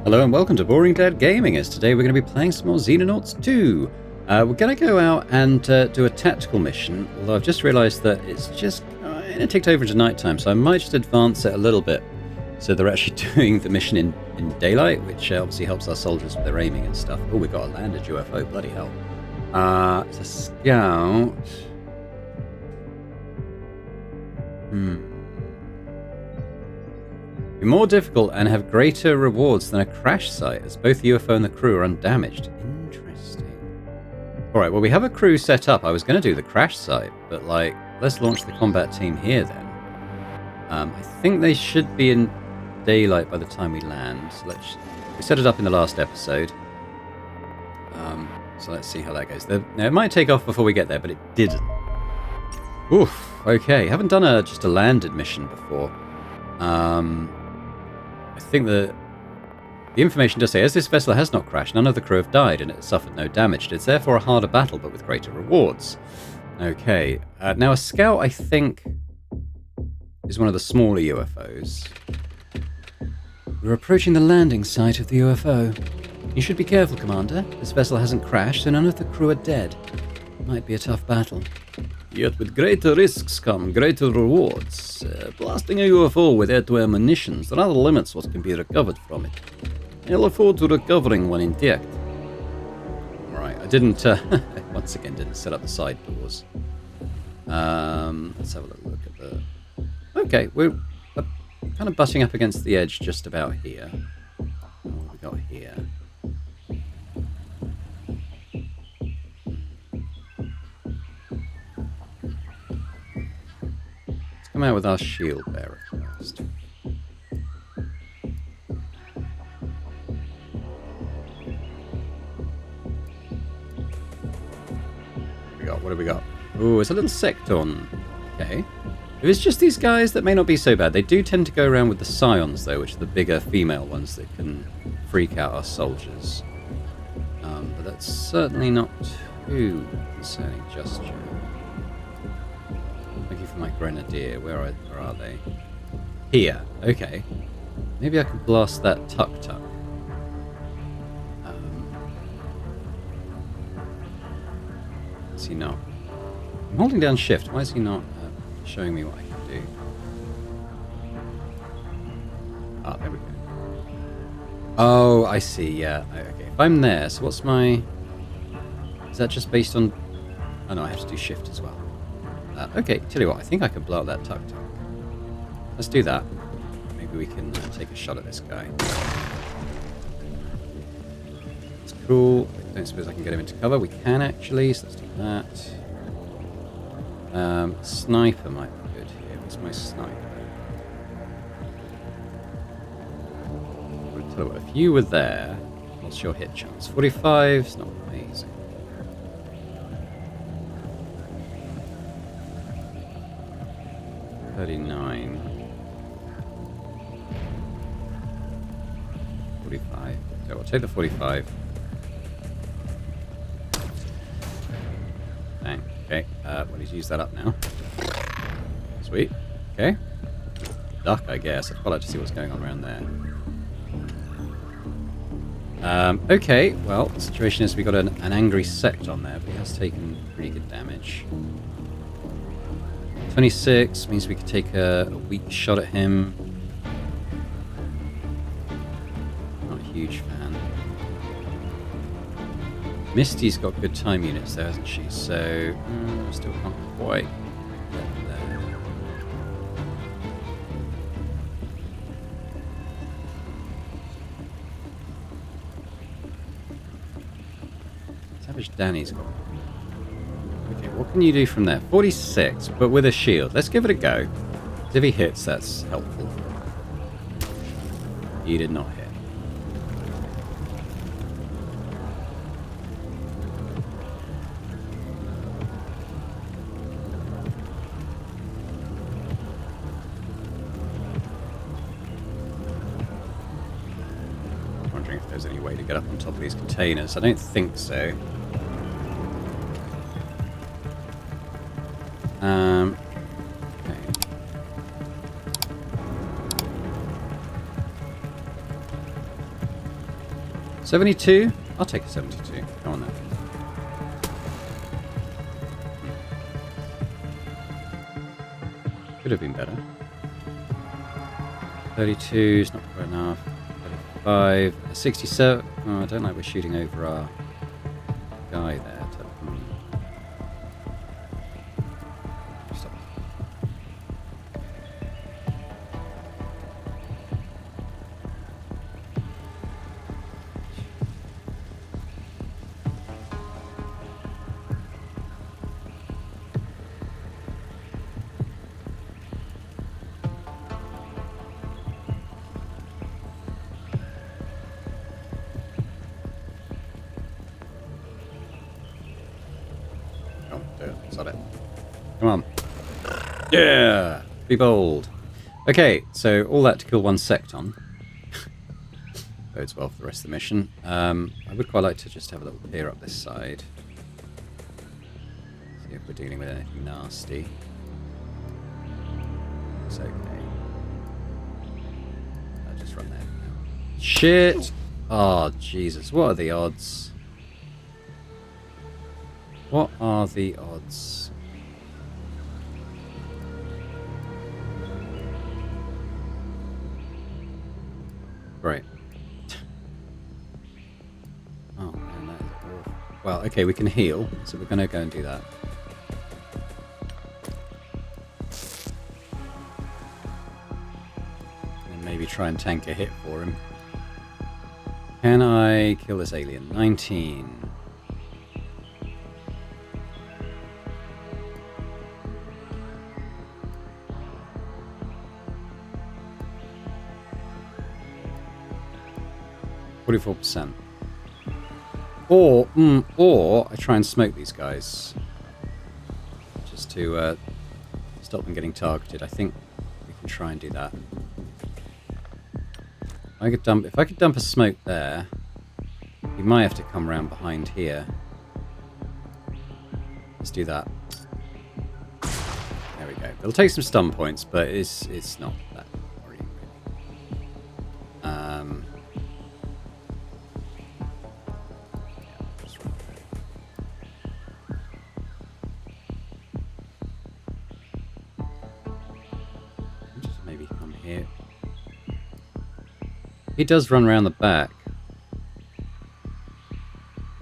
Hello and welcome to Boring Dad Gaming, as today we're going to be playing some more Xenonauts 2. We're going to go out and do a tactical mission, although I've just realised that it's just it ticked over into nighttime, so I might just advance it a little bit so they're actually doing the mission in daylight, which obviously helps our soldiers with their aiming and stuff. Oh, we've got a landed UFO, bloody hell. It's a scout. Be more difficult and have greater rewards than a crash site, as both the UFO and the crew are undamaged. Interesting. Alright, well, we have a crew set up. I was going to do the crash site, but, let's launch the combat team here, then. I think they should be in daylight by the time we land. So we set it up in the last episode. So let's see how that goes. Now, it might take off before we get there, but it didn't. Oof, okay. Haven't done just a landed mission before. I think the information does say, as this vessel has not crashed, none of the crew have died, and it has suffered no damage. It's therefore a harder battle, but with greater rewards. Okay. Now, a scout, I think, is one of the smaller UFOs. We're approaching the landing site of the UFO. You should be careful, Commander. This vessel hasn't crashed, so none of the crew are dead. It might be a tough battle. Yet with greater risks come greater rewards. Blasting a UFO with air-to-air munitions rather limits what can be recovered from it. I look forward to recovering one intact. Right, I didn't, once again, didn't set up the side doors. Let's have a little look at the... Okay, we're kind of butting up against the edge just about here. What have we got here? Come out with our shield bearer first. What have we got? Oh, it's a little secton. Okay. If it's just these guys, that may not be so bad. They do tend to go around with the scions, though, which are the bigger female ones that can freak out our soldiers. But that's certainly not too concerning just yet. Looking for my grenadier. Where are they? Here. Okay. Maybe I can blast that tuk-tuk. Is he not? I'm holding down shift. Why is he not showing me what I can do? Ah, there we go. Oh, I see. Yeah. Okay. If I'm there, so what's my... Is that just based on... Oh, no, I have to do shift as well. Okay, tell you what, I think I can blow up that tuk-tuk. Let's do that. Maybe we can take a shot at this guy. It's cool. I don't suppose I can get him into cover. We can, actually, so let's do that. Sniper might be good here. What's my sniper? I'll tell you what, if you were there, what's your hit chance? 45 is not amazing. $39. 45. So I'll take the 45. Dang. Okay. Well, he's used that up now. Sweet. Okay. Duck, I guess. I'd quite like to see what's going on around there. Okay. Well, the situation is we've got an angry sect on there, but he has taken pretty good damage. 26 means we could take a weak shot at him. Not a huge fan. Misty's got good time units there, hasn't she? So, still can't quite get there. Savage Danny's got... Okay, what can you do from there? 46, but with a shield. Let's give it a go. If he hits, that's helpful. He did not hit. I'm wondering if there's any way to get up on top of these containers. I don't think so. Okay. 72? I'll take a 72. Come on then. Could have been better. 32 is not quite enough. 35. 67. Oh, I don't like we're shooting over our guy there. Stop. Sod it. Come on. Yeah! Be bold. Okay, so all that to kill one Secton. Bodes well for the rest of the mission. I would quite like to just have a little peer up this side. See if we're dealing with anything nasty. It's okay. I'll just run there. Shit! Oh, Jesus. What are the odds? What are the odds? Right. Oh, man, that is awful. Well, okay, we can heal, so we're going to go and do that. And maybe try and tank a hit for him. Can I kill this alien? 19. %. Or I try and smoke these guys just to stop them getting targeted. I think we can try and do that. If I could dump a smoke there, he might have to come around behind here. Let's do that. There we go. It'll take some stun points, but it's not that worrying. He does run around the back.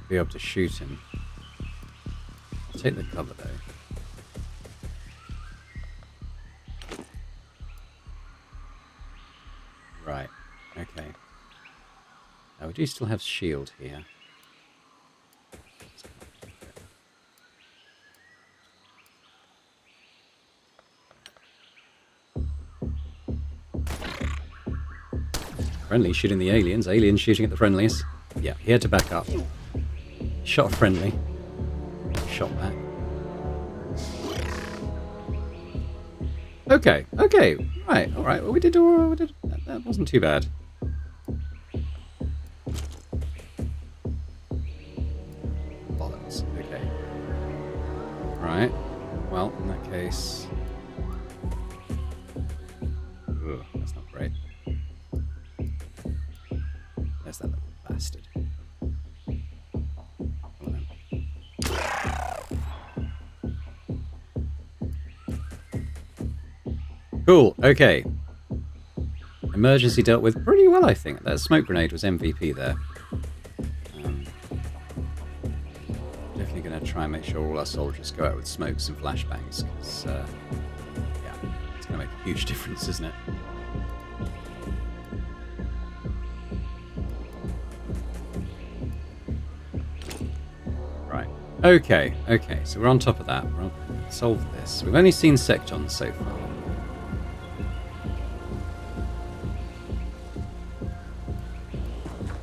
Be able to shoot him. I'll take the cover though. Right. Okay. Now we do still have shield here. Friendly shooting the aliens. Aliens shooting at the friendlies. Yeah, he had to back up. Shot a friendly. Shot back. Okay, okay. Right, alright. Well, we did that wasn't too bad. Bollocks. Okay. Right. Well, in that case... Ugh, that's not great. There's that little bastard. Cool, okay. Emergency dealt with pretty well, I think. That smoke grenade was MVP there. Definitely going to try and make sure all our soldiers go out with smokes and flashbangs, because, yeah, it's going to make a huge difference, isn't it? Right. Okay, okay, so we're on top of that. We'll solve this. We've only seen Sectons so far.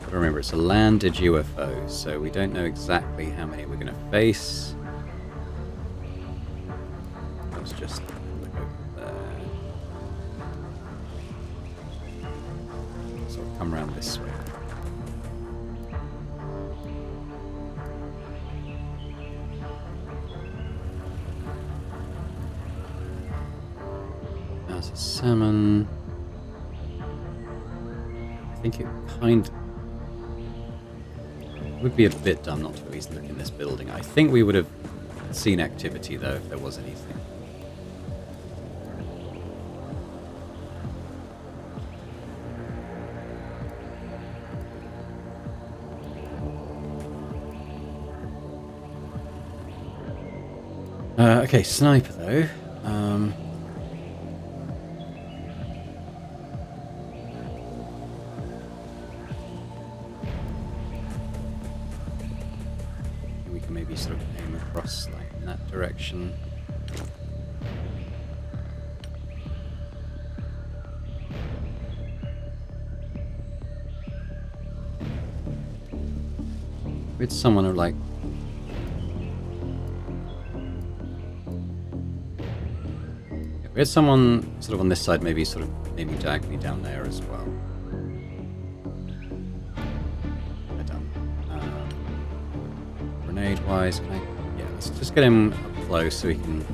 Remember, it's a landed UFO, so we don't know exactly how many we're going to face. Let's just look over there. So we'll come around this way. There's a salmon. I think it kind of... It would be a bit dumb not to at least look in this building. I think we would have seen activity, though, if there was anything. Okay, sniper, though. We can maybe sort of aim across, like, in that direction. With someone who, like... If we had someone sort of on this side, maybe sort of aiming diagonally down there as well. Grenade-wise, can I... Yeah, let's just get him up close so he can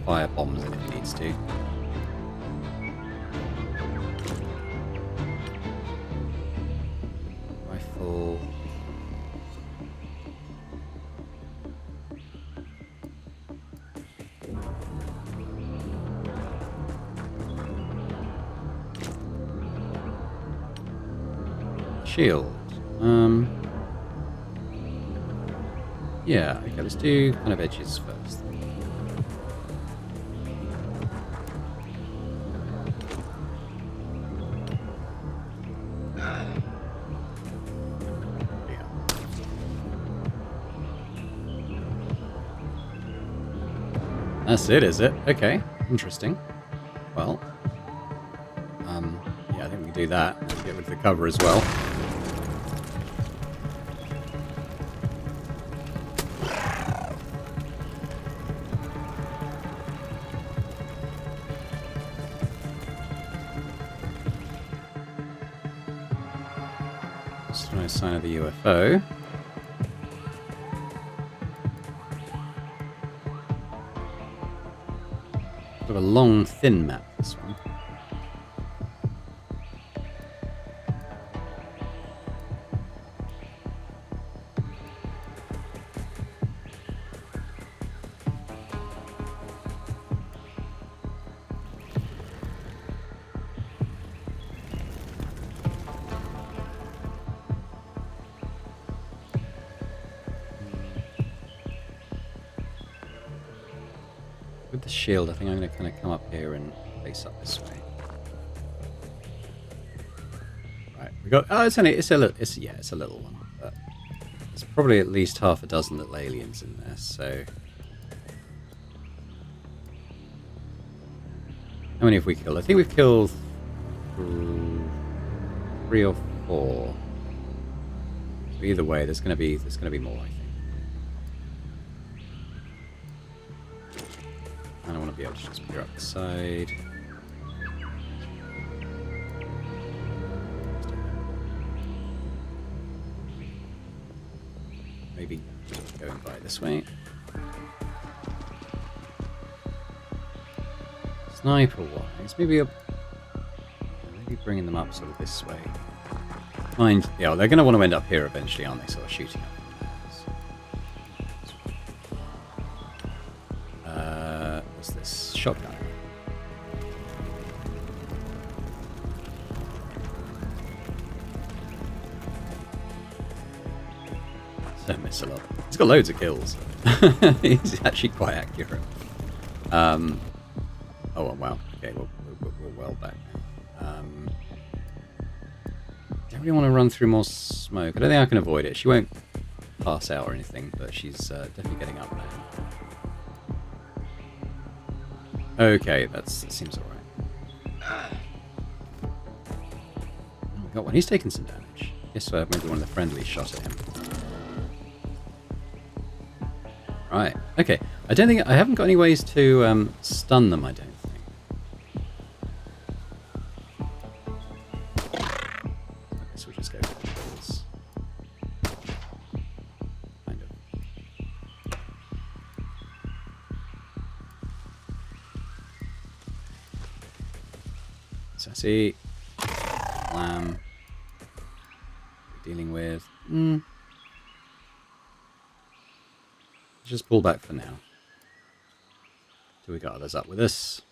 fire bombs in if he needs to. Rifle... Shield. Yeah, okay, let's do kind of edges first. Yeah. That's it, is it? Okay, interesting. Well, yeah, I think we can do that and get rid of the cover as well. No sign of the UFO. Sort of a long, thin map, this one. With the shield, I think I'm going to kind of come up here and face up this way. Right, we got. Oh, it's a little one, but there's probably at least half a dozen little aliens in there. So, how many have we killed? I think we've killed 3 or 4. So either way, there's going to be more, I think. And I want to be able to just peer up the side. Maybe going by this way. Sniper-wise, maybe bringing them up sort of this way. Mind, yeah, they're going to want to end up here eventually, aren't they? Sort of shooting up. What's this? Shotgun. Don't miss a lot. He's got loads of kills. He's actually quite accurate. Oh, wow. Okay, we're well back now. Don't really want to run through more smoke. I don't think I can avoid it. She won't pass out or anything, but she's definitely getting up now. Okay, that seems alright. Oh, got one. He's taken some damage. Guess maybe one of the friendlies shot at him. Right. Okay. I haven't got any ways to stun them, I don't think. I guess we'll just go for the kills. Kind of. Sassy. Lamb. Dealing with. Let's just pull back for now. Till we got others up with us.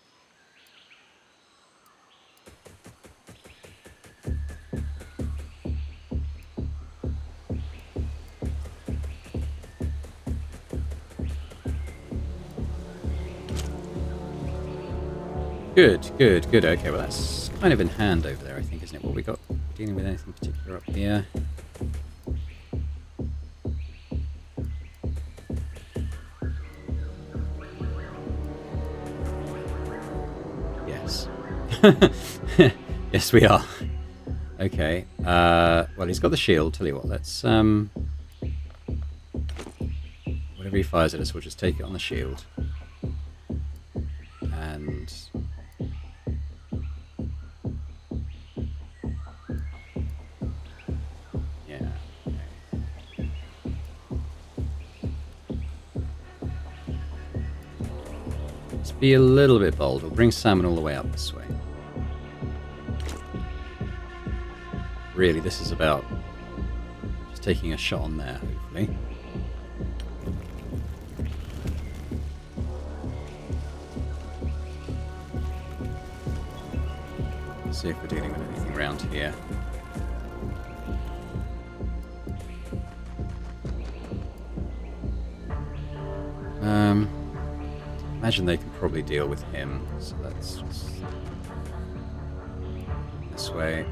Good, good, good. Okay, well that's kind of in hand over there, I think, isn't it? What we got? Dealing with anything particular up here? Yes. Yes, we are. Okay. Well, he's got the shield. Tell you what, let's whatever he fires at us, we'll just take it on the shield. And yeah. Okay. Let's be a little bit bold. We'll bring salmon all the way up this way. Really, this is about just taking a shot on there, hopefully. Let's see if we're dealing with anything around here. Imagine they can probably deal with him, so let's just this way.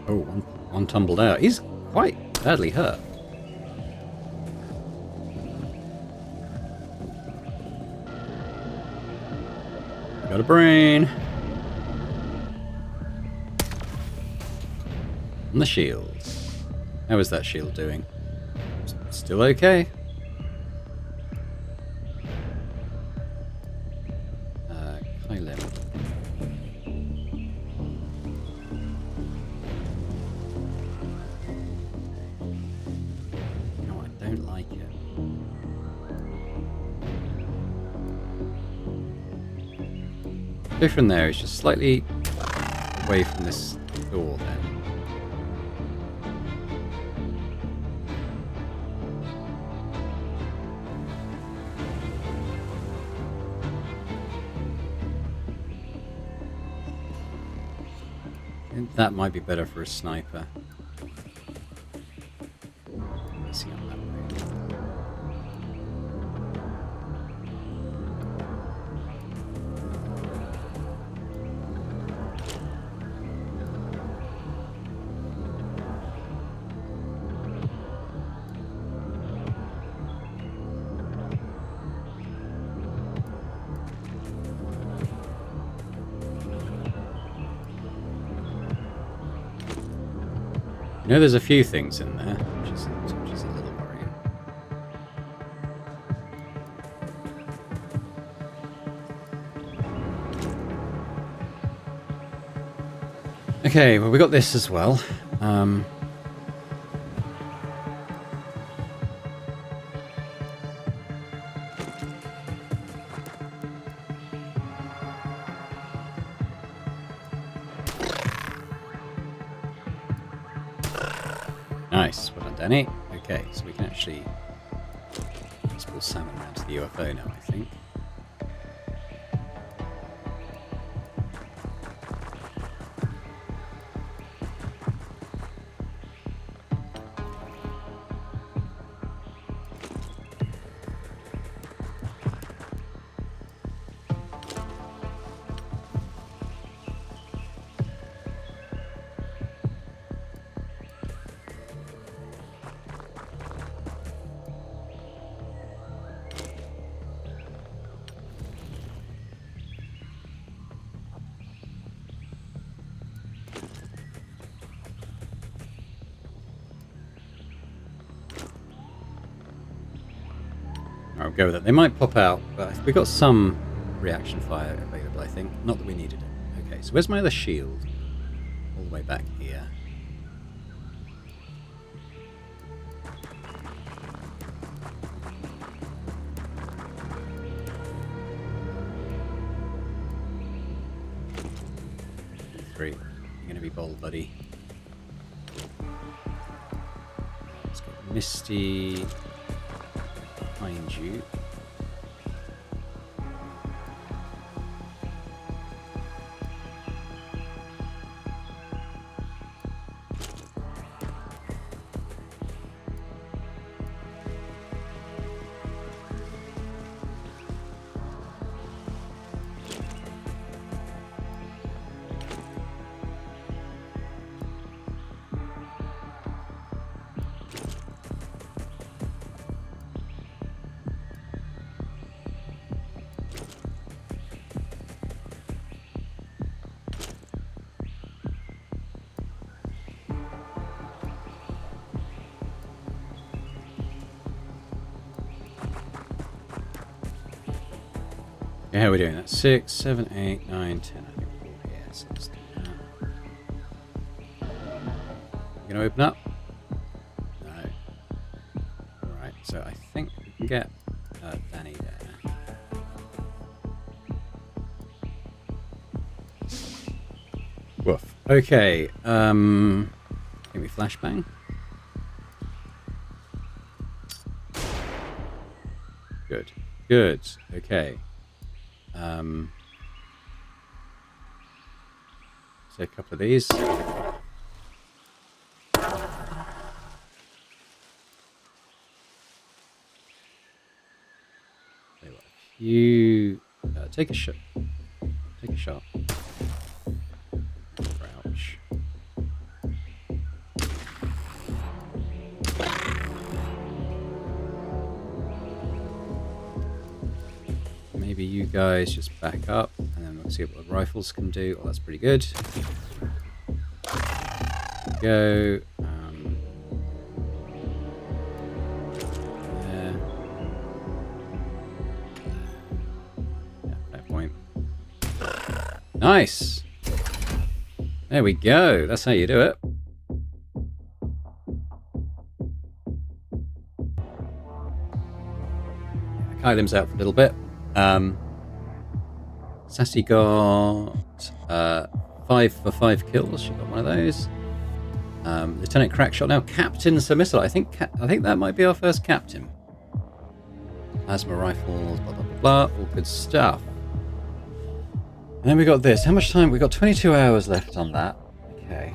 Oh, one tumbled out. He's quite badly hurt. Got a brain. And the shield. How is that shield doing? Still okay. Kylim. No, I don't like it. Go from there. It's just slightly away from this door then. That might be better for a sniper. Let's see on that way. You know, there's a few things in there, which is a little worrying. Okay, well, we got this as well. Nice, well done, Danny. Okay, so we can actually just pull salmon around to the UFO now, I think. go with it. They might pop out, but we got some reaction fire available, I think. Not that we needed it. Okay, so where's my other shield? All the way back here. Three. You're gonna be bold, buddy. Let's get Misty behind you. Okay, how are we doing that? 6, 7, 8, 9, 10. I think we're all here, so let's do that. You gonna open up? No. Alright, so I think we can get Danny there. Woof. Okay, give me flashbang. Good. Good. Okay. Say a couple of these. You take a shot. Take a shot. Crouch. Maybe you guys just back up, and then we'll see what the rifles can do. Oh, that's pretty good. Go. There. Yeah, that point. Nice. There we go. That's how you do it. Kylim's out for a little bit. Sassy got 5 for 5 kills. She got one of those. Lieutenant Crackshot now Captain Submissile. I think that might be our first captain. Plasma rifles, blah blah blah blah. All good stuff. And then we got this. How much time? We got 22 hours left on that. Okay.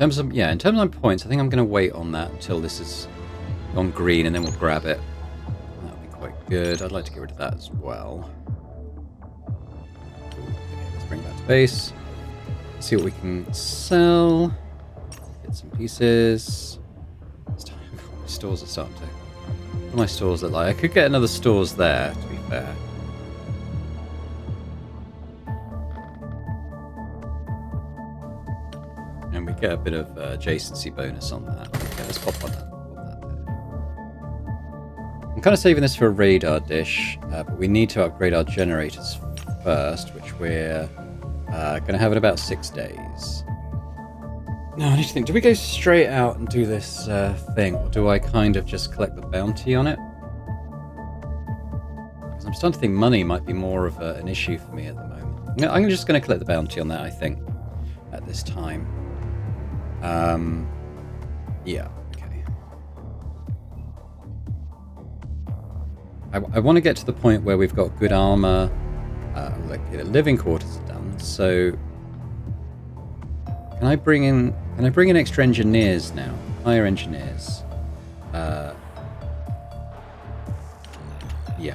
In terms of points, I think I'm going to wait on that until this is gone green, and then we'll grab it. That would be quite good. I'd like to get rid of that as well. Okay, let's bring it back to base. See what we can sell. Get some pieces. My stores are starting to... What do my stores look like? I could get another stores there, to be fair. And we get a bit of adjacency bonus on that. Okay, let's pop on that. I'm kind of saving this for a radar dish, but we need to upgrade our generators first, which we're going to have in about 6 days. Now, I need to think, do we go straight out and do this thing, or do I kind of just collect the bounty on it? Because I'm starting to think money might be more of an issue for me at the moment. I'm just going to collect the bounty on that, I think, at this time. Yeah, okay. I want to get to the point where we've got good armor, like living quarters are done. So, can I bring in extra engineers now? Higher engineers. Yeah,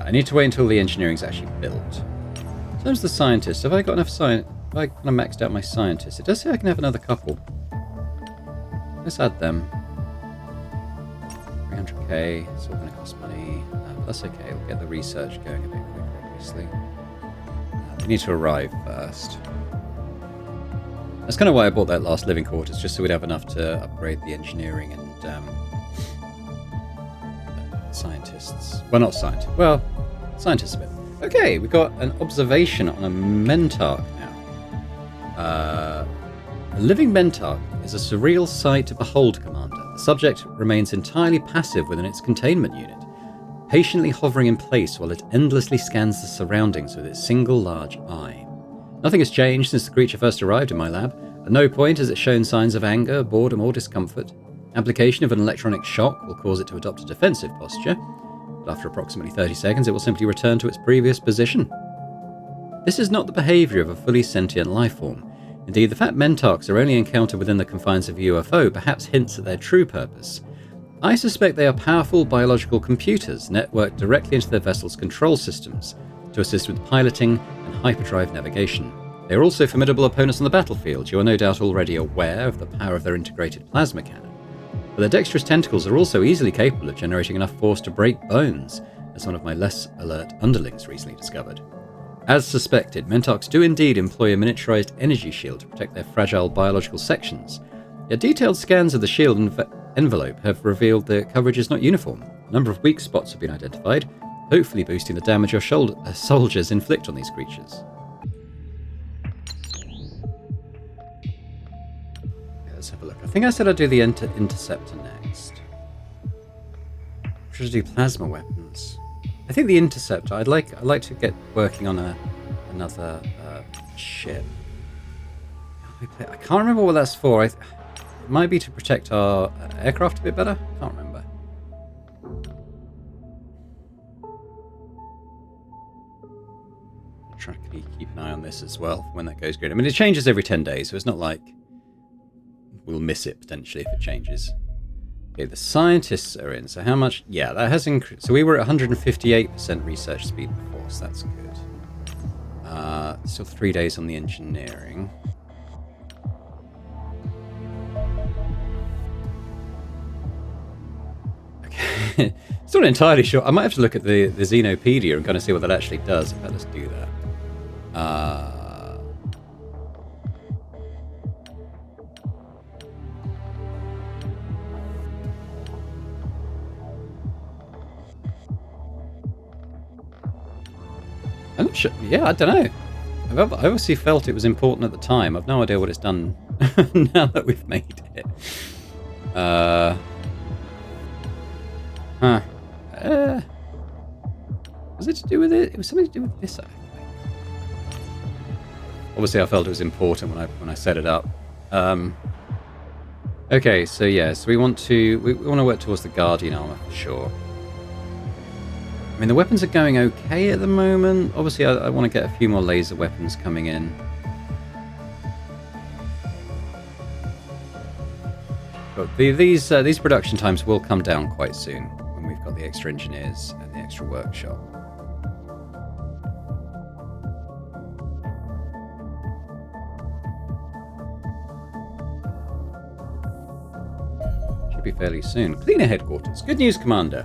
I need to wait until the engineering's actually built. In terms of the scientists, have I got enough science? Have I kind of maxed out my scientists? It does say I can have another couple. Let's add them. 300k, it's all going to cost money. That's okay, we'll get the research going a bit quicker, obviously. We need to arrive first. That's kind of why I bought that last living quarters, just so we'd have enough to upgrade the engineering and scientists. Well, not scientists. Well, scientists a bit. Okay, we got an observation on a Mentark now. A living Mentark is a surreal sight to behold, Commander. The subject remains entirely passive within its containment unit, patiently hovering in place while it endlessly scans the surroundings with its single large eye. Nothing has changed since the creature first arrived in my lab. At no point has it shown signs of anger, boredom, or discomfort. Application of an electronic shock will cause it to adopt a defensive posture, but after approximately 30 seconds it will simply return to its previous position. This is not the behaviour of a fully sentient lifeform. Indeed, the fact Mentarks are only encountered within the confines of a UFO perhaps hints at their true purpose. I suspect they are powerful biological computers networked directly into their vessel's control systems to assist with piloting and hyperdrive navigation. They are also formidable opponents on the battlefield. You are no doubt already aware of the power of their integrated plasma cannon. But their dexterous tentacles are also easily capable of generating enough force to break bones, as one of my less alert underlings recently discovered. As suspected, Mentarks do indeed employ a miniaturized energy shield to protect their fragile biological sections. Yet detailed scans of the shield envelope have revealed the coverage is not uniform. A number of weak spots have been identified, hopefully boosting the damage your soldiers inflict on these creatures. Let's have a look. I think I said I'd do the interceptor next. Should I do plasma weapons? I think the interceptor. I'd like to get working on another ship. I can't remember what that's for. It might be to protect our aircraft a bit better. I can't remember. I'll try to keep an eye on this as well when that goes green. I mean, it changes every 10 days, so it's not like we'll miss it potentially if it changes. Okay, the scientists are in. So how much? Yeah, that has increased. So we were at 158% research speed before, so that's good. Still 3 days on the engineering. Okay, still not entirely sure. I might have to look at the Xenopedia and kind of see what that actually does. In fact, let's do that. I'm not sure. Yeah, I don't know. I obviously felt it was important at the time. I've no idea what it's done now that we've made it. Was it to do with it? It was something to do with this, I think. Obviously, I felt it was important when I set it up. Okay, so yeah, so we want to work towards the Guardian armor for sure. I mean, the weapons are going okay at the moment. Obviously, I want to get a few more laser weapons coming in. But these production times will come down quite soon when we've got the extra engineers and the extra workshop. Should be fairly soon. Cleaner headquarters. Good news, Commander.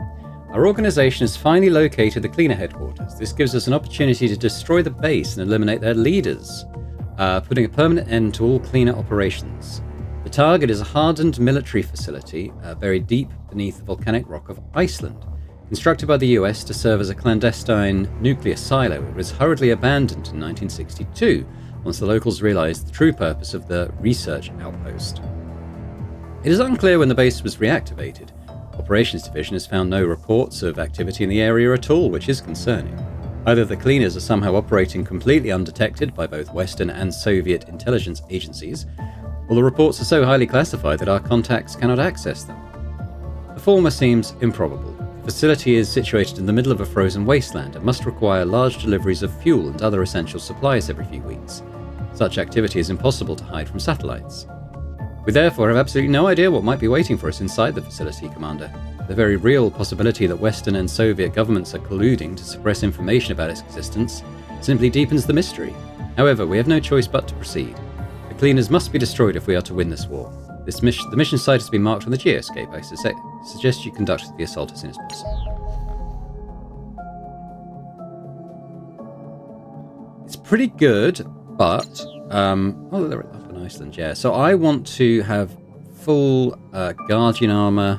Our organization has finally located the Cleaner headquarters. This gives us an opportunity to destroy the base and eliminate their leaders, putting a permanent end to all Cleaner operations. The target is a hardened military facility buried deep beneath the volcanic rock of Iceland. Constructed by the US to serve as a clandestine nuclear silo, it was hurriedly abandoned in 1962 once the locals realized the true purpose of the research outpost. It is unclear when the base was reactivated. Operations Division has found no reports of activity in the area at all, which is concerning. Either the Cleaners are somehow operating completely undetected by both Western and Soviet intelligence agencies, or the reports are so highly classified that our contacts cannot access them. The former seems improbable. The facility is situated in the middle of a frozen wasteland and must require large deliveries of fuel and other essential supplies every few weeks. Such activity is impossible to hide from satellites. We therefore have absolutely no idea what might be waiting for us inside the facility, Commander. The very real possibility that Western and Soviet governments are colluding to suppress information about its existence simply deepens the mystery. However, we have no choice but to proceed. The Cleaners must be destroyed if we are to win this war. The mission site has been marked on the geoscape. I suggest you conduct the assault as soon as possible. It's pretty good, but oh, they're up in Iceland. Yeah. So I want to have full Guardian armor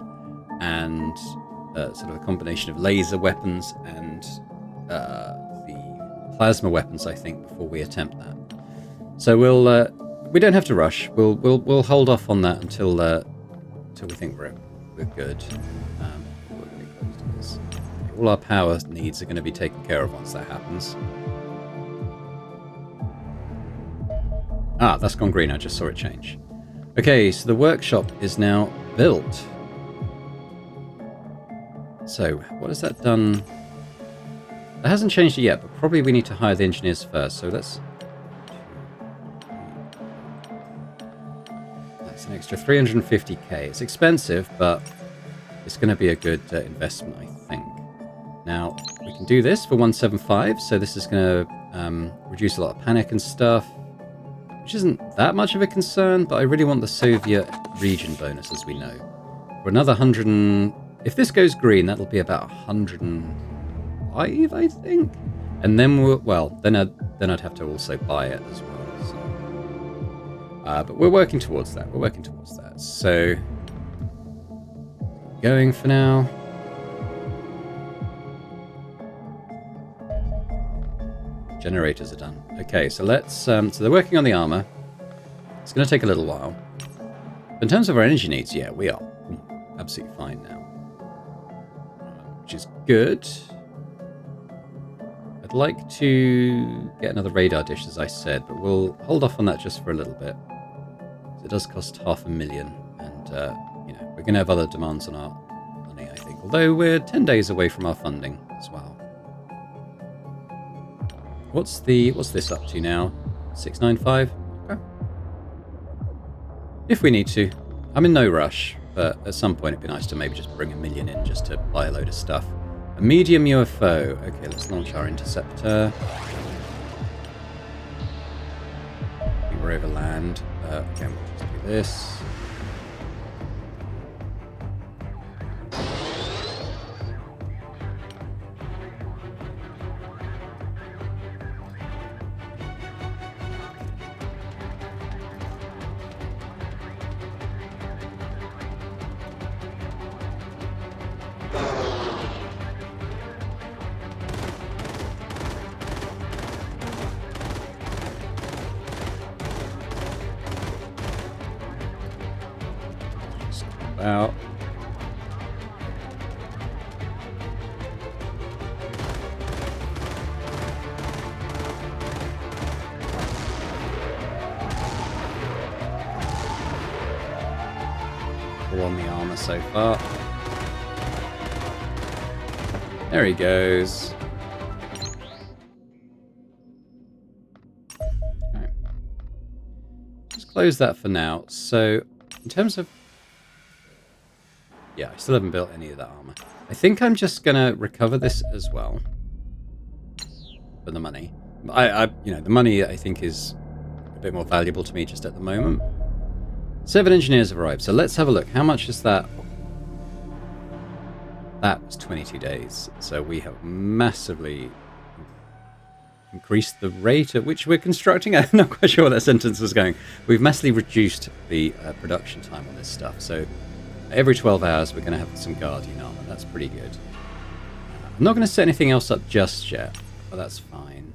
and sort of a combination of laser weapons and the plasma weapons, I think, before we attempt that. So we don't have to rush. We'll hold off on that until we think we're good. We're going to be close to this. All our power needs are going to be taken care of once that happens. Ah, that's gone green. I just saw it change. Okay, so the workshop is now built. So, what has that done? That hasn't changed it yet, but probably we need to hire the engineers first. So let's... That's an extra 350k. It's expensive, but it's going to be a good investment, I think. Now, we can do this for 175, so this is going to reduce a lot of panic and stuff, which isn't that much of a concern, but I really want the Soviet region bonus, as we know. For another 100 and... If this goes green, that'll be about 105, I think. And then then I'd have to also buy it as well. So. But we're working towards that. So, going for now. Generators are done. Okay, so let's. So they're working on the armor. It's going to take a little while. But in terms of our energy needs, yeah, we are absolutely fine now. Which is good. I'd like to get another radar dish, as I said, but we'll hold off on that just for a little bit. It does cost 500,000, and we're going to have other demands on our money, I think. Although we're 10 days away from our funding as well. What's this up to now? 695. Okay. If we need to, I'm in no rush. But at some point it'd be nice to maybe just bring 1 million in just to buy a load of stuff. A medium UFO. Okay, let's launch our interceptor. We're over land. Again, we'll just do this. Out. We're on the armor so far. There he goes. Okay. Just close that for now. So, in terms of... Yeah, I still haven't built any of that armor. I think I'm just gonna recover this as well for the money. The money I think is a bit more valuable to me just at the moment. 7 engineers have arrived, so let's have a look. How much is that? That was 22 days, so we have massively increased the rate at which we're constructing. I'm not quite sure where that sentence was going. We've massively reduced the production time on this stuff, so every 12 hours, we're going to have some Guardian armor. That's pretty good. I'm not going to set anything else up just yet, but that's fine.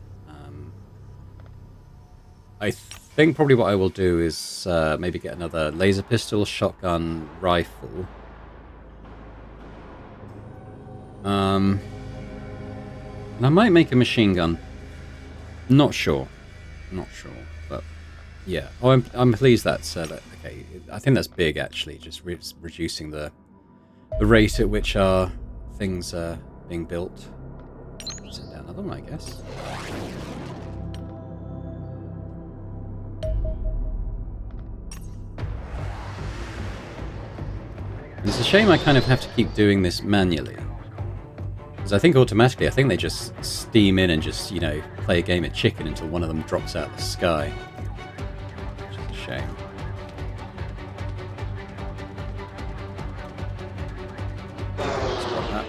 I think probably what I will do is maybe get another laser pistol, shotgun, rifle. And I might make a machine gun. Not sure, but yeah. Oh, I'm pleased that's okay. I think that's big actually. Just reducing the rate at which our things are being built. Send down another one, I guess. And it's a shame I kind of have to keep doing this manually. Because I think automatically, I think they just steam in and just, play a game of chicken until one of them drops out of the sky. Which is a shame. Let's drop that.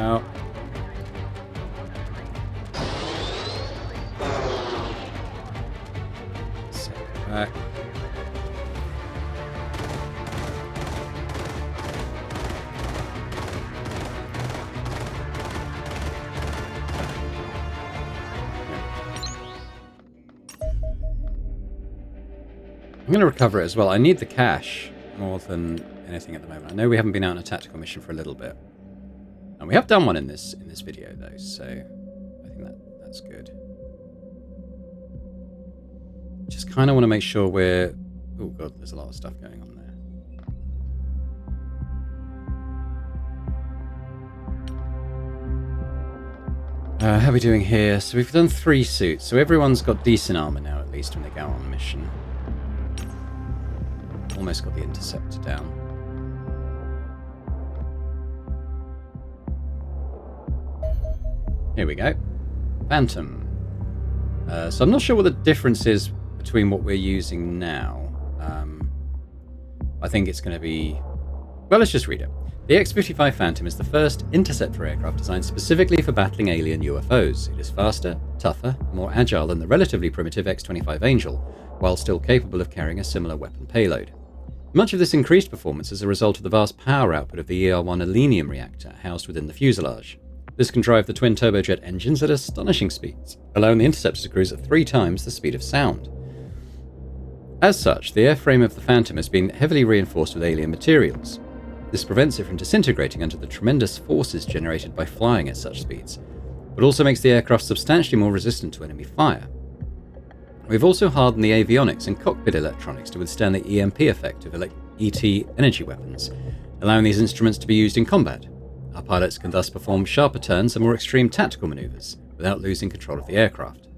out. Set back. I'm going to recover it as well. I need the cash more than anything at the moment. I know we haven't been out on a tactical mission for a little bit. And we have done one in this video though, so I think that's good. Just kind of want to make sure we're... Oh god, there's a lot of stuff going on there. How are we doing here? So we've done 3 suits, so everyone's got decent armor now, at least when they go on a mission. Almost got the interceptor down. Here we go. Phantom. So I'm not sure what the difference is between what we're using now. I think it's going to be... Well, let's just read it. The X-55 Phantom is the first interceptor aircraft designed specifically for battling alien UFOs. It is faster, tougher, and more agile than the relatively primitive X-25 Angel, while still capable of carrying a similar weapon payload. Much of this increased performance is a result of the vast power output of the ER-1 Alenium reactor housed within the fuselage. This can drive the twin turbojet engines at astonishing speeds, allowing the interceptor to cruise at 3 times the speed of sound. As such, the airframe of the Phantom has been heavily reinforced with alien materials. This prevents it from disintegrating under the tremendous forces generated by flying at such speeds, but also makes the aircraft substantially more resistant to enemy fire. We've also hardened the avionics and cockpit electronics to withstand the EMP effect of ET energy weapons, allowing these instruments to be used in combat. Our pilots can thus perform sharper turns and more extreme tactical maneuvers without losing control of the aircraft.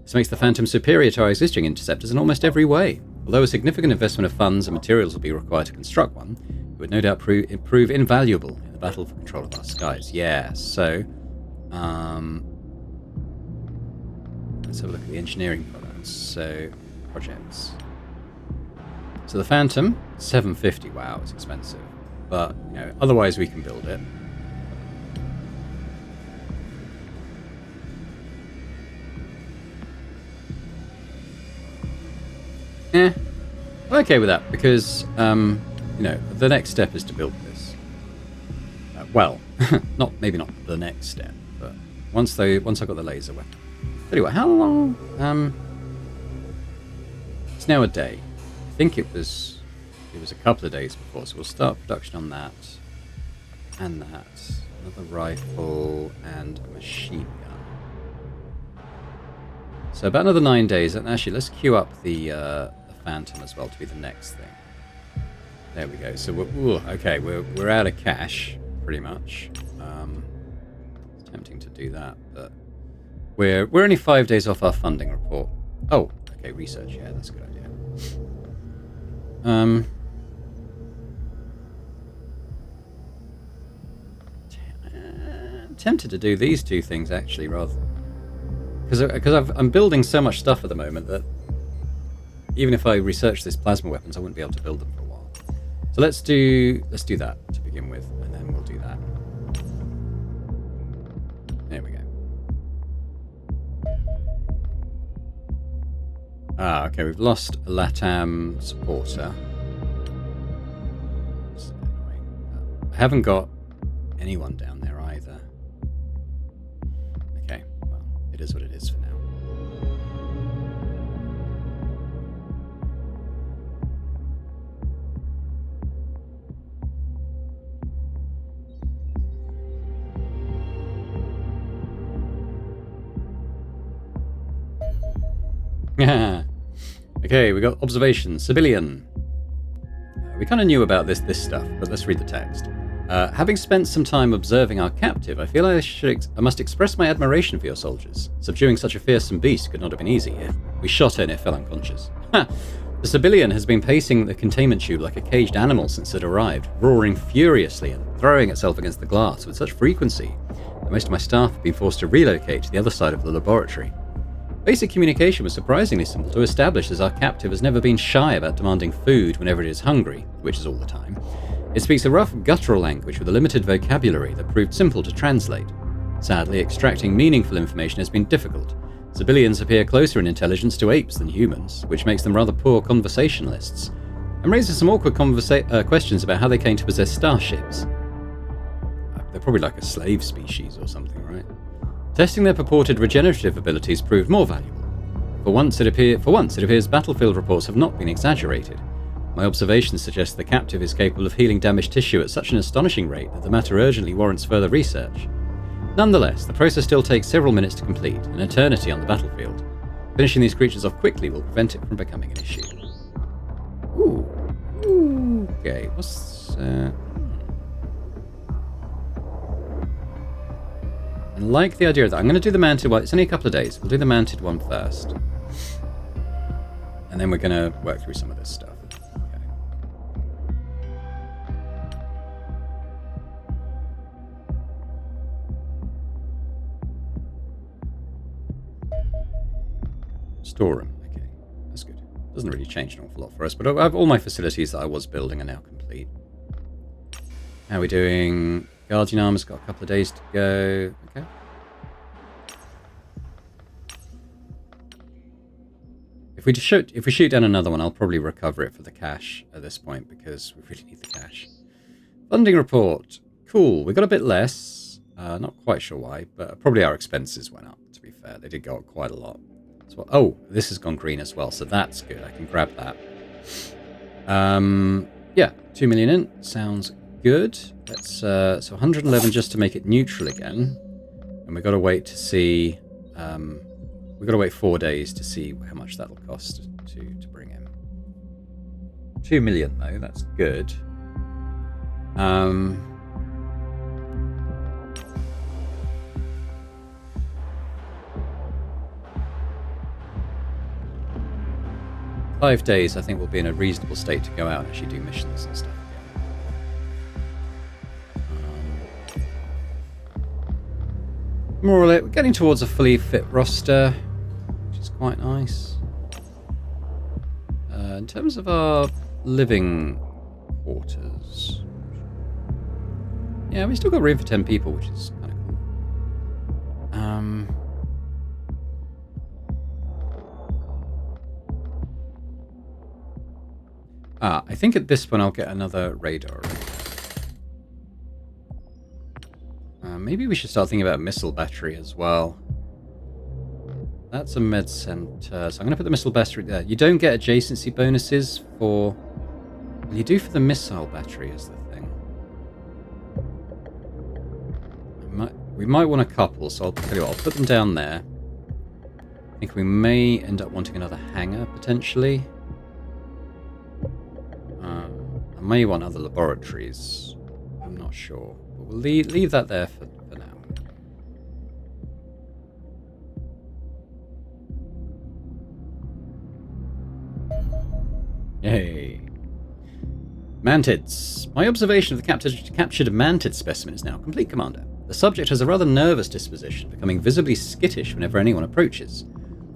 This makes the Phantom superior to our existing interceptors in almost every way. Although a significant investment of funds and materials will be required to construct one, it would no doubt prove invaluable in the battle for control of our skies. Yeah, so let's have a look at the engineering products. So, projects. So the Phantom, 750. Wow, it's expensive. But, you know, otherwise we can build it. I'm okay with that, because, you know, the next step is to build this. Well, maybe not the next step, but once I've got the laser weapon. Anyway, how long? It's now a day. I think it was a couple of days before, so we'll start production on that, and that. Another rifle, and a machine gun. So about another 9 days, and actually let's queue up the Phantom as well to be the next thing. There we go. So we're out of cash, pretty much. It's tempting to do that, but we're only 5 days off our funding report. Oh, okay, research. Yeah, that's a good idea. Tempted to do these 2 things actually, rather, because I'm building so much stuff at the moment that even if I research this plasma weapons, I wouldn't be able to build them for a while. So let's do that to begin with, and then we'll do that. There we go. Okay, we've lost a LATAM supporter. That's annoying. I haven't got anyone down there either. Okay, well, it is what it is for now. Okay, we got observation. Civilian. We kind of knew about this stuff, but let's read the text. Having spent some time observing our captive, I feel I must express my admiration for your soldiers. Subduing such a fearsome beast could not have been easy. We shot her and it fell unconscious. The civilian has been pacing the containment tube like a caged animal since it arrived, roaring furiously and throwing itself against the glass with such frequency that most of my staff have been forced to relocate to the other side of the laboratory. Basic communication was surprisingly simple to establish, as our captive has never been shy about demanding food whenever it is hungry, which is all the time, it speaks a rough, guttural language with a limited vocabulary that proved simple to translate. Sadly, extracting meaningful information has been difficult. Civilians appear closer in intelligence to apes than humans, which makes them rather poor conversationalists, and raises some awkward questions about how they came to possess starships. They're probably like a slave species or something, right? Testing their purported regenerative abilities proved more valuable. For once, it appears battlefield reports have not been exaggerated. My observations suggest the captive is capable of healing damaged tissue at such an astonishing rate that the matter urgently warrants further research. Nonetheless, the process still takes several minutes to complete, an eternity on the battlefield. Finishing these creatures off quickly will prevent it from becoming an issue. Ooh. Okay, what's... I like the idea that I'm going to do the mounted one. It's only a couple of days. We'll do the mounted one first. And then we're going to work through some of this stuff. Storeroom. Okay, that's good. Doesn't really change an awful lot for us, but I have all my facilities that I was building are now complete. How are we doing? Guardian armor's got a couple of days to go. Okay. If we shoot down another one, I'll probably recover it for the cash at this point because we really need the cash. Funding report. Cool. We got a bit less. Not quite sure why, but probably our expenses went up, to be fair. They did go up quite a lot. So, oh, this has gone green as well, so that's good. I can grab that. Yeah, 2 million in. Sounds good. Let's so 111 just to make it neutral again. And we've got to wait to see... we've got to wait 4 days to see how much that'll cost to bring in. 2 million, though. That's good. 5 days, I think we'll be in a reasonable state to go out and actually do missions and stuff again. More or less, we're getting towards a fully fit roster, which is quite nice. In terms of our living quarters, yeah, we still got room for 10 people, which is kind of cool. I think at this point I'll get another radar. Maybe we should start thinking about a missile battery as well. That's a med center, so I'm going to put the missile battery there. You don't get adjacency bonuses for... Well, you do for the missile battery is the thing. We might want a couple, so I'll tell you what, I'll put them down there. I think we may end up wanting another hangar, potentially. I may want other laboratories. I'm not sure. But we'll leave that there for now. Yay. Mantids. My observation of the captured mantid specimen is now complete, Commander. The subject has a rather nervous disposition, becoming visibly skittish whenever anyone approaches.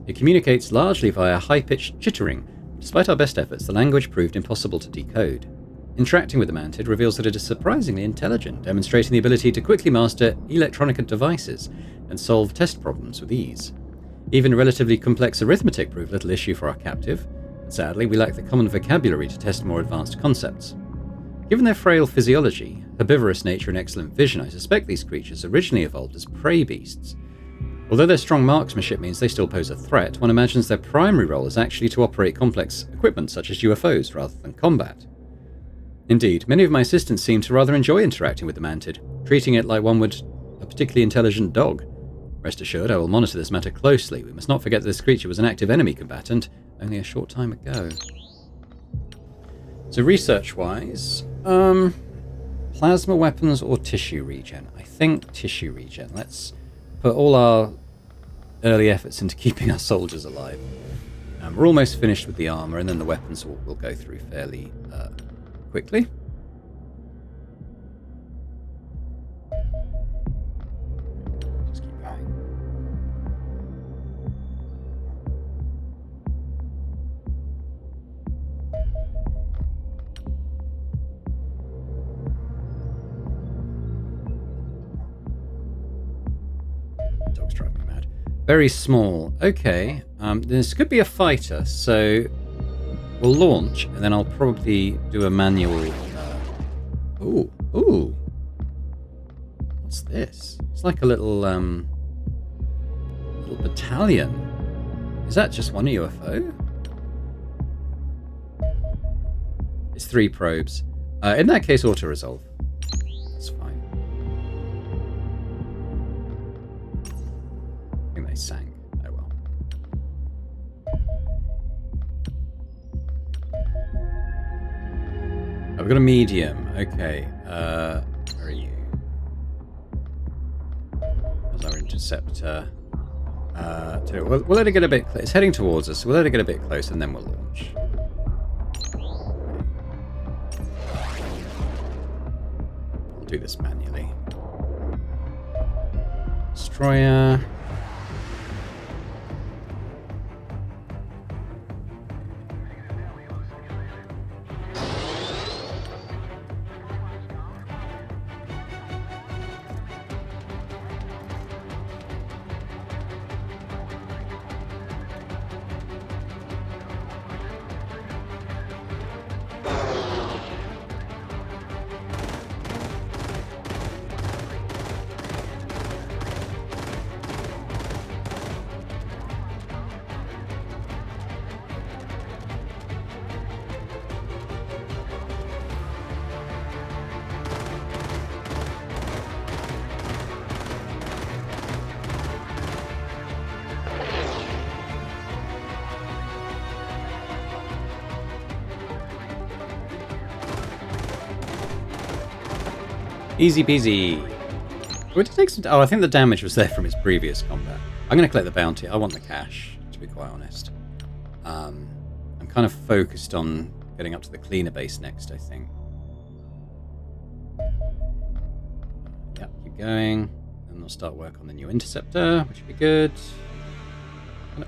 It communicates largely via high-pitched chittering. Despite our best efforts, the language proved impossible to decode. Interacting with the mantid reveals that it is surprisingly intelligent, demonstrating the ability to quickly master electronic devices and solve test problems with ease. Even relatively complex arithmetic proved little issue for our captive. Sadly, we lack the common vocabulary to test more advanced concepts. Given their frail physiology, herbivorous nature and excellent vision, I suspect these creatures originally evolved as prey beasts. Although their strong marksmanship means they still pose a threat, one imagines their primary role is actually to operate complex equipment such as UFOs rather than combat. Indeed, many of my assistants seem to rather enjoy interacting with the mantid, treating it like one would a particularly intelligent dog. Rest assured, I will monitor this matter closely. We must not forget that this creature was an active enemy combatant only a short time ago. So research-wise, plasma weapons or tissue regen? I think tissue regen. Let's put all our early efforts into keeping our soldiers alive. We're almost finished with the armor, and then the weapons will go through fairly quickly. Just keep going. dog's driving me mad. Very small. Okay. This could be a fighter, so we'll launch, and then I'll probably do a manual... Ooh. What's this? It's like a little battalion. Is that just one UFO? It's 3 probes. In that case, auto-resolve. That's fine. I think they sank. Oh well. Oh, we've got a medium. Okay. Where are you? There's our interceptor. We'll let it get a bit close. It's heading towards us, so we'll let it get a bit close and then we'll launch. We'll do this manually. Destroyer. Easy peasy. Would it take some... Oh, I think the damage was there from his previous combat. I'm going to collect the bounty. I want the cash, to be quite honest. I'm kind of focused on getting up to the cleaner base next, I think. Yep, keep going. And we'll start work on the new interceptor, which would be good.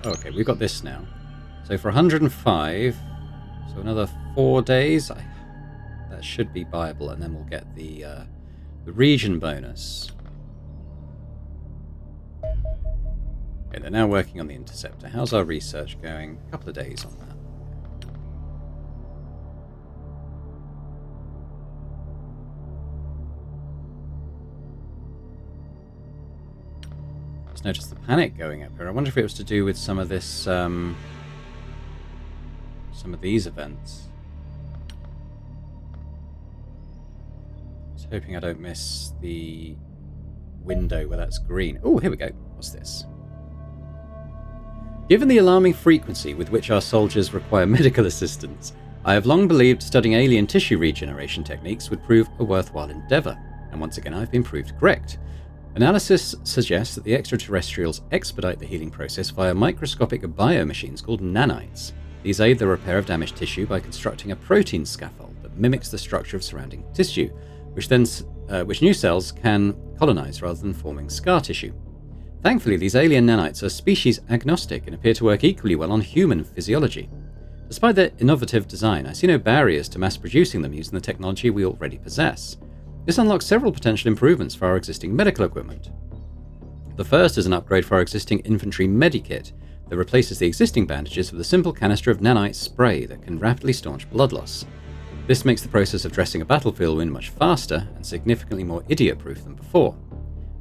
Oh, okay, we've got this now. So for 105, so another 4 days, that should be viable, and then we'll get the region bonus. Okay, they're now working on the interceptor. How's our research going? A couple of days on that. Just noticed the panic going up here. I wonder if it was to do with some of this, some of these events. Hoping I don't miss the window where that's green. Oh, here we go. What's this? Given the alarming frequency with which our soldiers require medical assistance, I have long believed studying alien tissue regeneration techniques would prove a worthwhile endeavour, and once again I've been proved correct. Analysis suggests that the extraterrestrials expedite the healing process via microscopic biomachines called nanites. These aid the repair of damaged tissue by constructing a protein scaffold that mimics the structure of surrounding tissue, which new cells can colonize rather than forming scar tissue. Thankfully, these alien nanites are species agnostic and appear to work equally well on human physiology. Despite their innovative design, I see no barriers to mass producing them using the technology we already possess. This unlocks several potential improvements for our existing medical equipment. The first is an upgrade for our existing infantry medikit that replaces the existing bandages with a simple canister of nanite spray that can rapidly staunch blood loss. This makes the process of dressing a battlefield wound much faster and significantly more idiot-proof than before.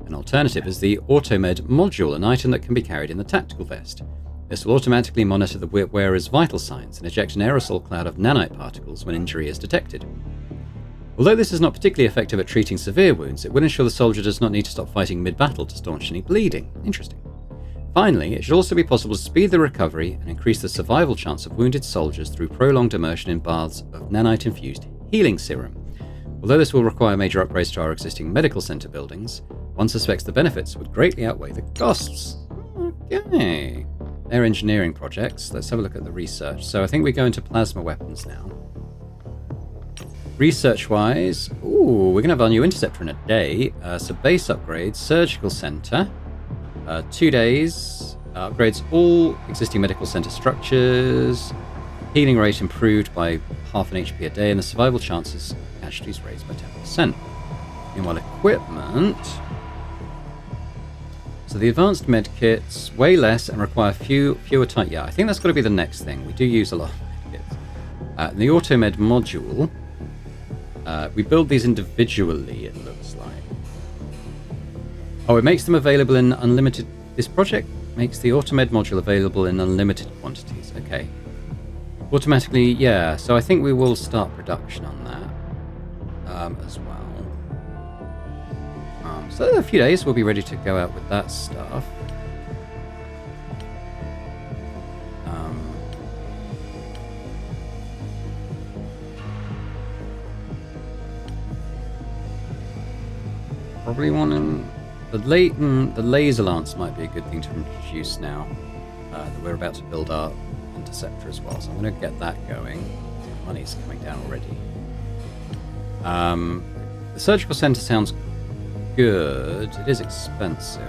An alternative is the Automed module, an item that can be carried in the tactical vest. This will automatically monitor the wearer's vital signs and eject an aerosol cloud of nanite particles when injury is detected. Although this is not particularly effective at treating severe wounds, it will ensure the soldier does not need to stop fighting mid-battle to staunch any bleeding. Interesting. Finally, it should also be possible to speed the recovery and increase the survival chance of wounded soldiers through prolonged immersion in baths of nanite-infused healing serum. Although this will require major upgrades to our existing medical center buildings, one suspects the benefits would greatly outweigh the costs. Okay. They're engineering projects. Let's have a look at the research. So I think we go into plasma weapons now. Research-wise, we're going to have our new interceptor in a day. So base upgrades, surgical center. 2 days, upgrades all existing medical center structures, healing rate improved by half an HP a day, and the survival chances of casualties raised by 10%. Meanwhile, equipment, So the advanced med kits, way less and require fewer type. Yeah, I think that's got to be the next thing. We do use a lot of med kits. The auto med module, we build these individually, it looks like. Oh, it makes them available in unlimited. This project makes the auto med module available in unlimited quantities. Okay. Automatically, yeah. So I think we will start production on that as well. So in a few days we'll be ready to go out with that stuff. Probably wanting the laser lance might be a good thing to introduce now that we're about to build our interceptor as well. So I'm going to get that going. Money's coming down already. The surgical center sounds good. It is expensive.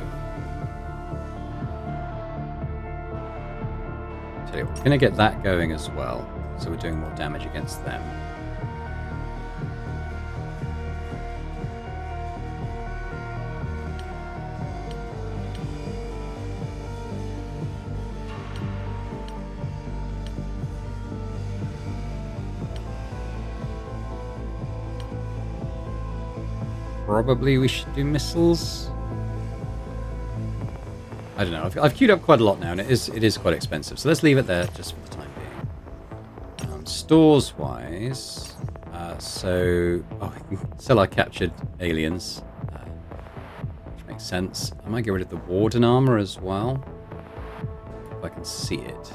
Tell you what, we're going to get that going as well, so we're doing more damage against them. Probably we should do missiles. I don't know. I've queued up quite a lot now, and it is quite expensive. So let's leave it there just for the time being. Stores wise, so we can sell our captured aliens, which makes sense. I might get rid of the warden armor as well, if I can see it.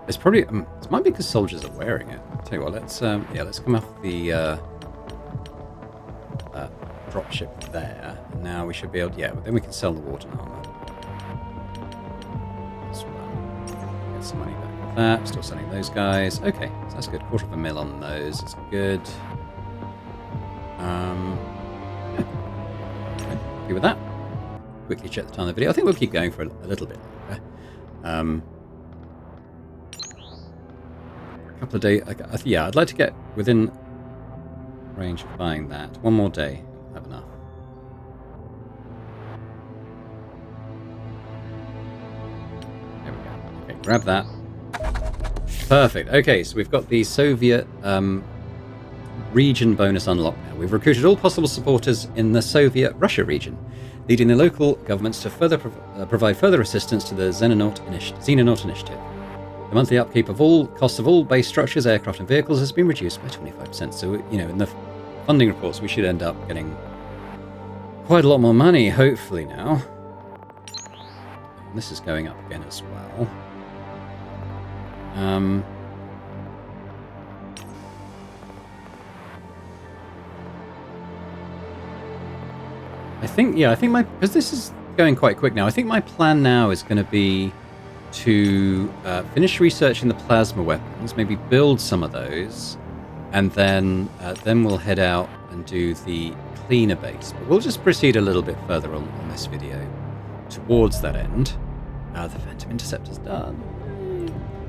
It's probably it might be because soldiers are wearing it. I'll tell you what, let's come off the dropship there. And now we should be able to, then we can sell the warden armor as well. Get some money back with that. Still selling those guys. Okay, so that's good. $250,000 on those. It's good. Happy with that. Quickly check the time of the video. I think we'll keep going for a little bit longer. A couple of days. Yeah, I'd like to get within range of buying that. One more day. Have enough. There we go. Okay, grab that. Perfect. Okay, so we've got the Soviet region bonus unlocked now. We've recruited all possible supporters in the Soviet Russia region, leading the local governments to further provide further assistance to the Xenonaut initiative. The monthly upkeep of all costs of all base structures, aircraft, and vehicles has been reduced by 25%. So, in the funding reports, we should end up getting quite a lot more money, hopefully, now. And this is going up again as well. I think because this is going quite quick now, I think my plan now is going to be to finish researching the plasma weapons, maybe build some of those, and then we'll head out and do the cleaner base. But we'll just proceed a little bit further on this video towards that end. The Phantom Interceptor's done.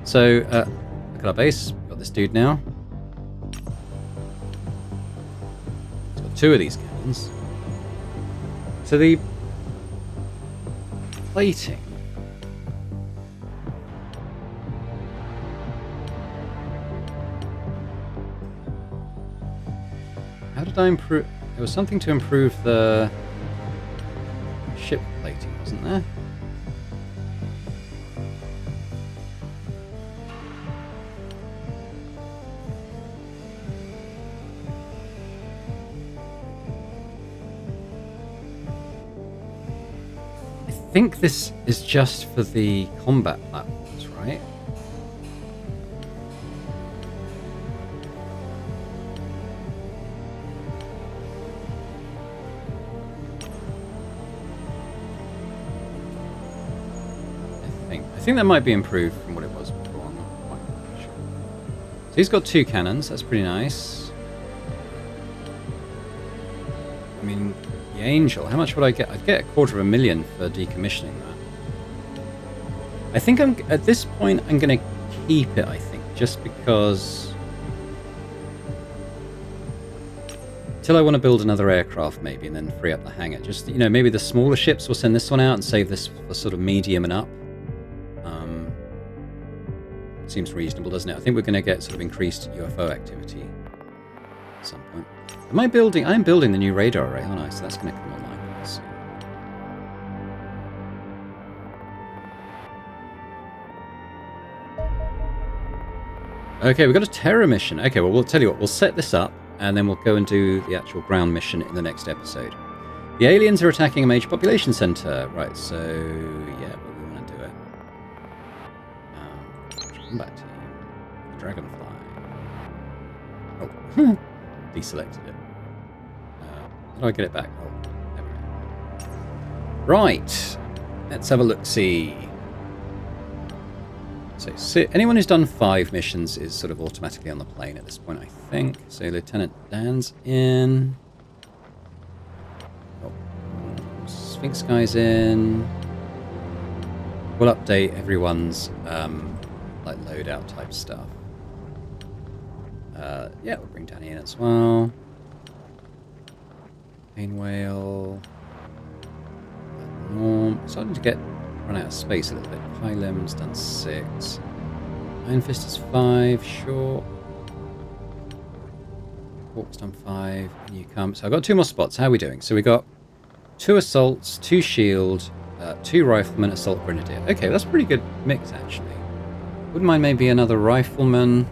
So, look at our base. We've got this dude now. It's got 2 of these cannons. So the plating. How did I improve? There was something to improve the ship plating, wasn't there? I think this is just for the combat platforms, right? I think that might be improved from what it was before. I'm not quite sure. So he's got 2 cannons. That's pretty nice. I mean, the Angel. How much would I get? I'd get $250,000 for decommissioning that. I think at this point I'm going to keep it. I think just because Till I want to build another aircraft maybe and then free up the hangar. Just, you know, maybe the smaller ships will send this one out and save this for sort of medium and up. Seems reasonable, doesn't it? I think we're going to get sort of increased UFO activity at some point. I'm building the new radar array, aren't I? So that's going to come online soon. Okay, we've got a terror mission. Okay, well, we'll tell you what. We'll set this up, and then we'll go and do the actual ground mission in the next episode. The aliens are attacking a major population center. Right, so, yeah, but we want to do it. Combat team. Dragonfly. Oh, deselected it. How do I get it back? Oh, there we go. Right, let's have a look-see. So anyone who's done 5 missions is sort of automatically on the plane at this point, I think. So Lieutenant Dan's in. Oh, Sphinx guy's in. We'll update everyone's like loadout type stuff. Yeah, we'll bring Danny in as well. Pain Whale. Norm. Starting to run out of space a little bit. High Limb's done 6. Iron Fist is 5, sure. Hawk's done 5. And you come. So I've got 2 more spots. How are we doing? So we got 2 assaults, 2 shield, 2 riflemen, assault grenadier. Okay, that's a pretty good mix actually. Wouldn't mind maybe another rifleman.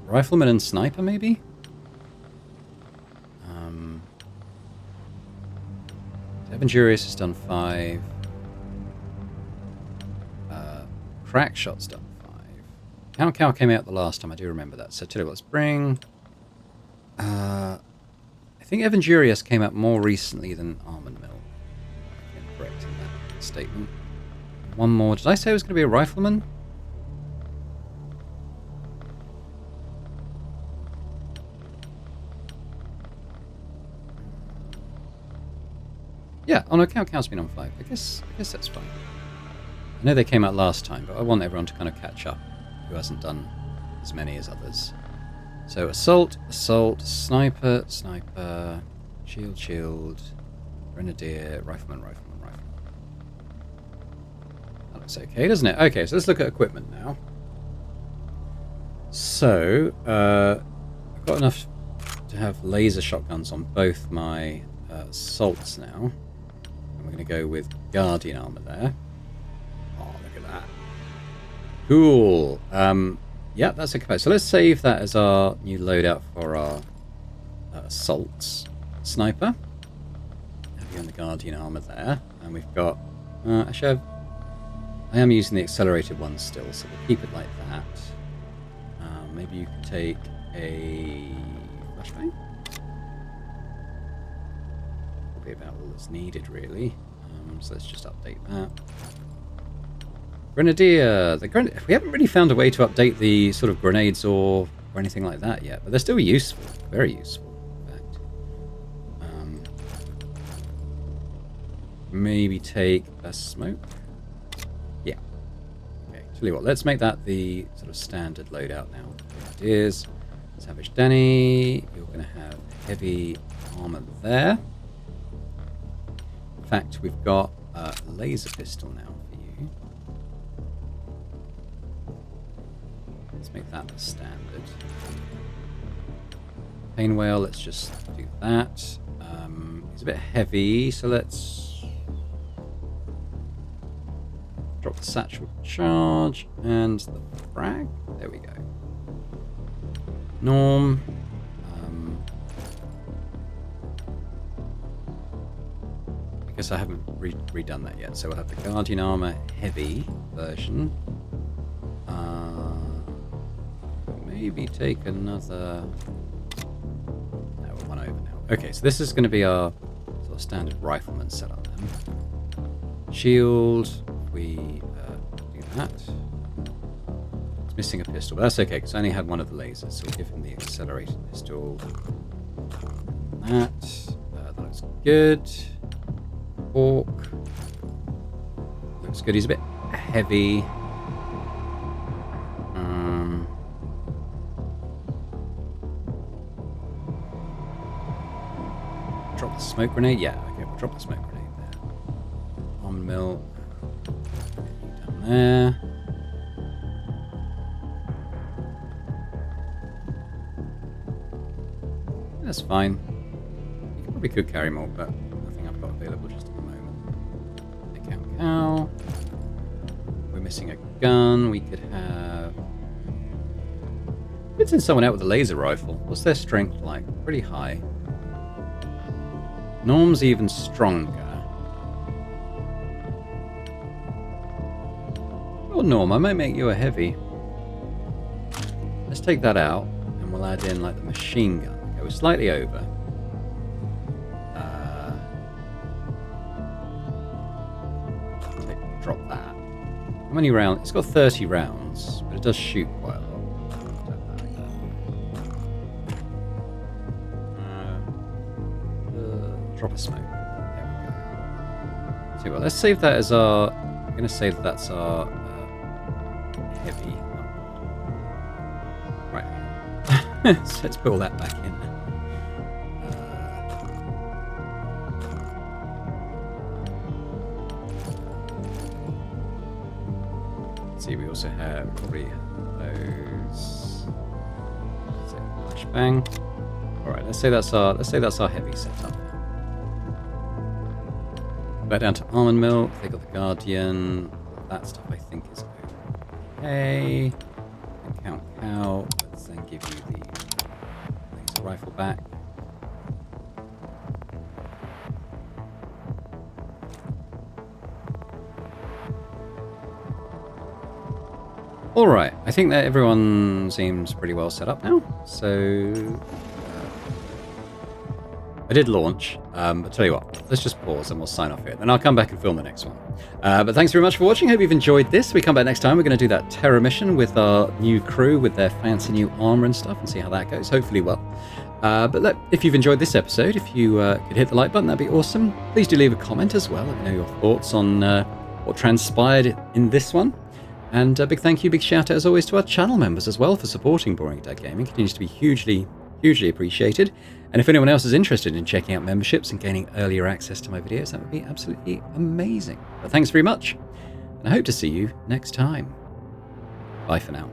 Rifleman and sniper maybe? Avengurious has done 5. Crackshot's done 5. Cow came out the last time, I do remember that. So tell you what, let's bring... I think Avengurious came out more recently than Armand Mill. I'm correct in that statement. One more. Did I say it was going to be a rifleman? Yeah, oh no, Cow's been on 5. I guess that's fine. I know they came out last time, but I want everyone to kind of catch up who hasn't done as many as others. So assault, sniper, shield, grenadier, rifleman. That looks okay, doesn't it? Okay, so let's look at equipment now. So, I've got enough to have laser shotguns on both my assaults now. We're going to go with Guardian armor there. Oh, look at that. Cool. Yeah, that's okay. So let's save that as our new loadout for our assaults. Sniper. Heavy on the Guardian armor there. And we've got... actually, I am using the accelerated one still, so we'll keep it like that. Maybe you could take a flashbang. About all that's needed, really. So let's just update that. Grenadier. We haven't really found a way to update the sort of grenades or anything like that yet, but they're still useful. Very useful, in fact. Maybe take a smoke. Yeah. Okay. Tell you what. Let's make that the sort of standard loadout now. Grenadiers. Savage Danny. You're going to have heavy armor there. In fact, we've got a laser pistol now for you. Let's make that the standard. Pain Whale, let's just do that. It's a bit heavy, so let's drop the satchel charge and the frag. There we go. Norm. I guess I haven't redone that yet, so we'll have the Guardian Armor Heavy version. Maybe take another... No, we're one over now. Okay, so this is going to be our sort of standard rifleman setup then. Shield, we do that. It's missing a pistol, but that's okay, because I only had one of the lasers, so we'll give him the accelerated pistol. That looks good. Hawk. Looks good. He's a bit heavy. Smoke grenade? Yeah, okay, we'll drop the smoke grenade there. Almond milk. Down there. That's fine. You probably could carry more, but nothing I've got available just at the moment. Cow. We're missing a gun. We could have... Could send someone out with a laser rifle. What's their strength like? Pretty high. Norm's even stronger. Oh, Norm, I might make you a heavy. Let's take that out, and we'll add in like the machine gun. Okay, we're slightly over. Drop that. How many rounds? It's got 30 rounds, but it does shoot quite a lot. Drop a smoke. There we go. So, well, let's save that as our... I'm going to say that that's our heavy. Right. So let's put all that back in. See, we also have probably those. So, flashbang. All right, let's say that's our heavy setup. Back down to almond milk. They got the guardian. That stuff I think is okay. And count cow. Let's then give you the laser rifle back. Alright, I think that everyone seems pretty well set up now. So, I did launch, but tell you what, let's just pause and we'll sign off here. Then I'll come back and film the next one. But thanks very much for watching. Hope you've enjoyed this. We come back next time. We're going to do that terror mission with our new crew with their fancy new armor and stuff and see how that goes. Hopefully well. But if you've enjoyed this episode, if you could hit the like button, that'd be awesome. Please do leave a comment as well. Let me know your thoughts on what transpired in this one. And a big thank you, big shout out as always to our channel members as well for supporting Boring Dad Gaming. It continues to be hugely appreciated. And if anyone else is interested in checking out memberships and gaining earlier access to my videos, that would be absolutely amazing. But thanks very much, and I hope to see you next time. Bye for now.